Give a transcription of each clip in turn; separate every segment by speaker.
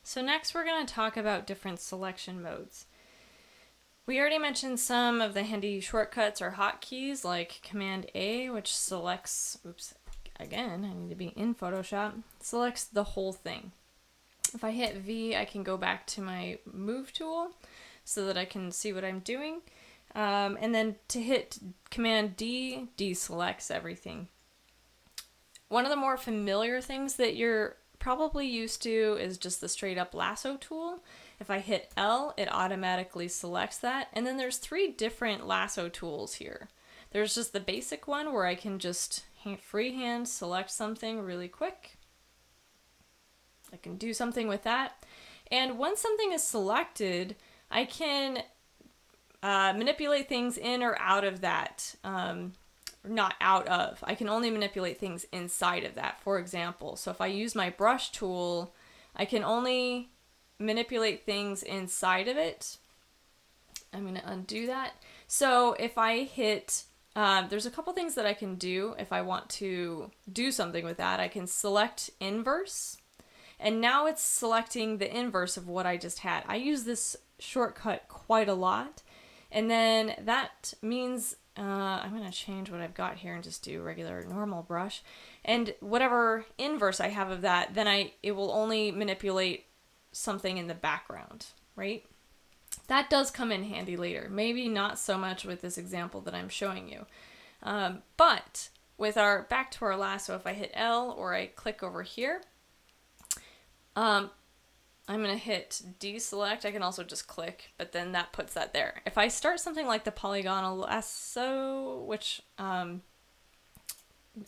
Speaker 1: So next we're going to talk about different selection modes. We already mentioned some of the handy shortcuts or hotkeys like Command A, which selects, again, I need to be in Photoshop, selects the whole thing. If I hit V, I can go back to my move tool so that I can see what I'm doing. And then to hit Command D, deselects everything. One of the more familiar things that you're probably used to is just the straight up lasso tool. If I hit L, it automatically selects that. And then there's 3 different lasso tools here. There's just the basic one where I can just freehand select something really quick. I can do something with that. And once something is selected, I can manipulate things in or out of that. Not out of. I can only manipulate things inside of that, for example. So if I use my brush tool, I can only manipulate things inside of it. I'm going to undo that. So if I hit, there's a couple things that I can do if I want to do something with that. I can select inverse, and now it's selecting the inverse of what I just had. I use this shortcut quite a lot, and then that means I'm going to change what I've got here and just do regular normal brush. And whatever inverse I have of that, then it will only manipulate something in the background, right? That does come in handy later. Maybe not so much with this example that I'm showing you. But with back to our lasso, if I hit L or I click over here, I'm going to hit deselect. I can also just click, but then that puts that there. If I start something like the polygonal lasso, which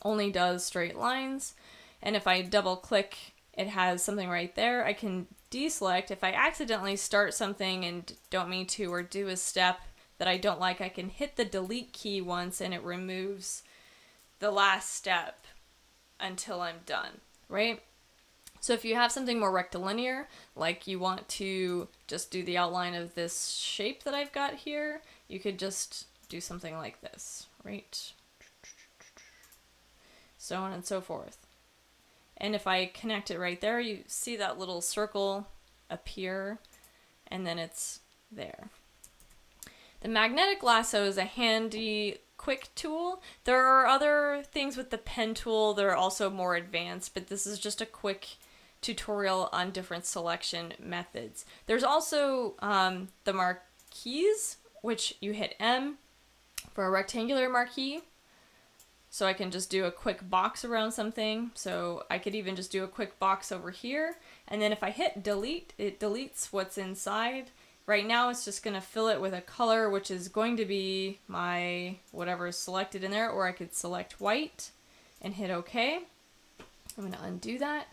Speaker 1: only does straight lines, and if I double click, it has something right there, I can deselect. If I accidentally start something and don't mean to, or do a step that I don't like, I can hit the delete key once and it removes the last step until I'm done, right? So if you have something more rectilinear, like you want to just do the outline of this shape that I've got here, you could just do something like this, right? So on and so forth. And if I connect it right there, you see that little circle appear, and then it's there. The magnetic lasso is a handy, quick tool. There are other things with the pen tool that are also more advanced, but this is just a quick tutorial on different selection methods. There's also the marquees, which you hit M for a rectangular marquee. So I can just do a quick box around something. So I could even just do a quick box over here. And then if I hit delete, it deletes what's inside. Right now it's just going to fill it with a color, which is going to be my whatever is selected in there, or I could select white and hit OK. I'm going to undo that.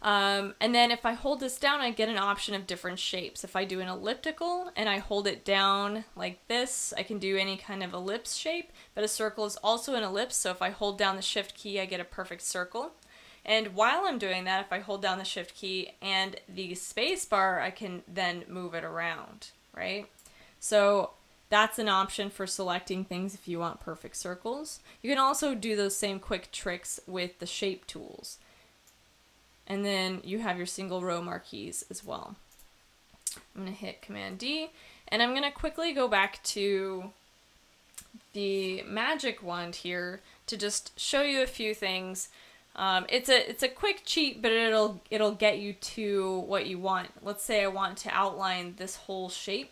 Speaker 1: And then if I hold this down, I get an option of different shapes. If I do an elliptical and I hold it down like this, I can do any kind of ellipse shape, but a circle is also an ellipse. So if I hold down the shift key, I get a perfect circle. And while I'm doing that, if I hold down the shift key and the space bar, I can then move it around, right? So that's an option for selecting things if you want perfect circles. You can also do those same quick tricks with the shape tools. And then you have your single row marquees as well. I'm going to hit Command D, and I'm going to quickly go back to the magic wand here to just show you a few things. It's a quick cheat, but it'll get you to what you want. Let's say I want to outline this whole shape.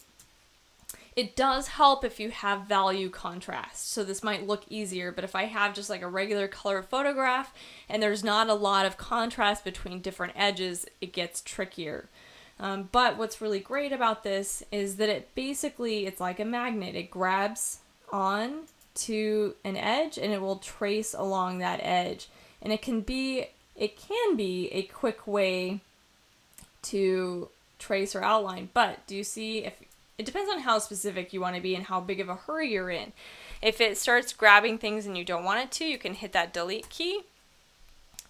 Speaker 1: It does help if you have value contrast, so this might look easier, but if I have just like a regular color photograph and there's not a lot of contrast between different edges, it gets trickier. But what's really great about this is that it's like a magnet. It grabs on to an edge and it will trace along that edge. And it can be a quick way to trace or outline, but do you see it depends on how specific you want to be and how big of a hurry you're in. If it starts grabbing things and you don't want it to, you can hit that delete key,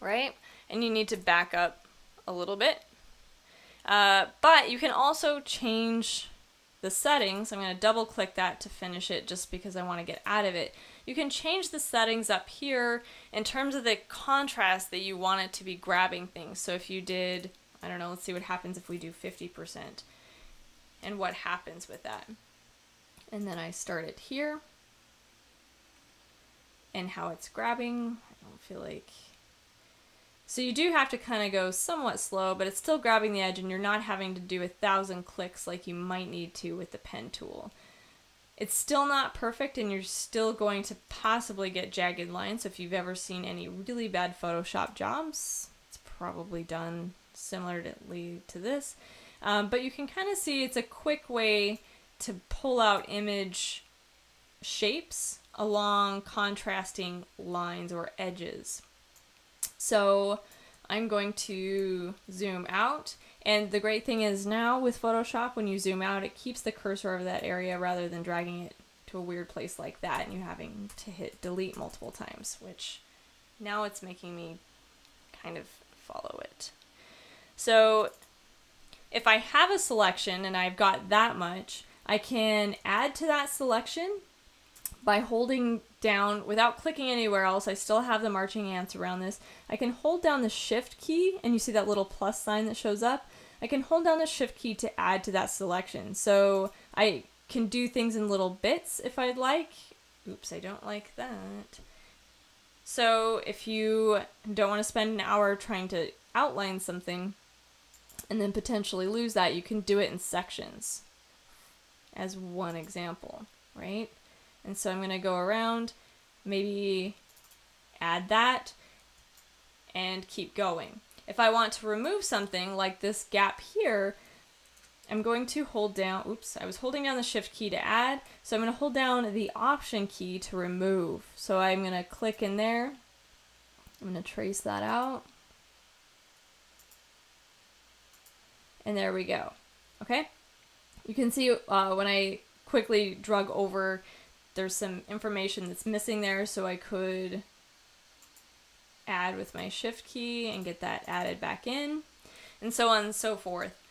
Speaker 1: right? And you need to back up a little bit. But you can also change the settings. I'm going to double click that to finish it just because I want to get out of it. You can change the settings up here in terms of the contrast that you want it to be grabbing things. So if you did I don't know, let's see what happens if we do 50% and what happens with that. And then I start it here and how it's grabbing. I don't feel like... So you do have to kind of go somewhat slow, but it's still grabbing the edge and you're not having to do 1,000 clicks like you might need to with the pen tool. It's still not perfect and you're still going to possibly get jagged lines. So if you've ever seen any really bad Photoshop jobs, it's probably done similarly to this. But you can kind of see it's a quick way to pull out image shapes along contrasting lines or edges. So I'm going to zoom out, and the great thing is now with Photoshop, when you zoom out, it keeps the cursor over that area rather than dragging it to a weird place like that and you having to hit delete multiple times, which now it's making me kind of follow it. So if I have a selection and I've got that much, I can add to that selection by holding down, without clicking anywhere else. I still have the marching ants around this. I can hold down the shift key and you see that little plus sign that shows up. I can hold down the shift key to add to that selection. So I can do things in little bits if I'd like. Oops, I don't like that. So if you don't want to spend an hour trying to outline something and then potentially lose that, you can do it in sections as one example, right? And so I'm going to go around, maybe add that, and keep going. If I want to remove something like this gap here, I'm going to hold down, oops, I was holding down the shift key to add, so I'm going to hold down the option key to remove. So I'm going to click in there, I'm going to trace that out, and there we go. Okay? You can see when I quickly drug over, there's some information that's missing there, so I could add with my shift key and get that added back in, and so on and so forth.